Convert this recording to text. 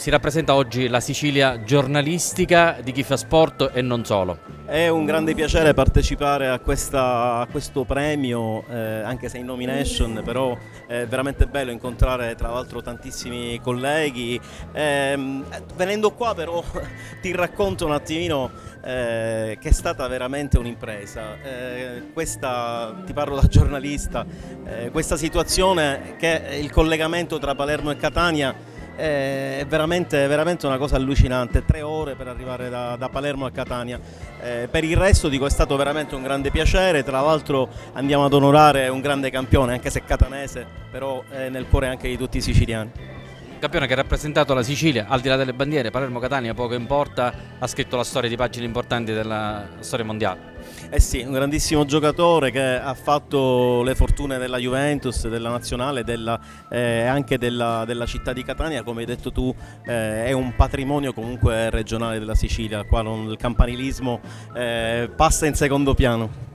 si rappresenta oggi la Sicilia giornalistica di chi fa sport e non solo. È un grande piacere partecipare a questo premio, anche se in nomination, però è veramente bello incontrare tra l'altro tantissimi colleghi. Venendo qua però ti racconto un attimino che è stata veramente un'impresa. Ti parlo da giornalista, questa situazione che il collegamento tra Palermo e Catania è veramente una cosa allucinante, 3 ore per arrivare da Palermo a Catania. Per il resto dico è stato veramente un grande piacere, tra l'altro andiamo ad onorare un grande campione, anche se catanese, però nel cuore anche di tutti i siciliani. Un campione che ha rappresentato la Sicilia, al di là delle bandiere, Palermo-Catania poco importa, ha scritto la storia di pagine importanti della storia mondiale. Eh sì, un grandissimo giocatore che ha fatto le fortune della Juventus, della nazionale, anche della città di Catania, come hai detto tu, è un patrimonio comunque regionale della Sicilia, qua il campanilismo passa in secondo piano.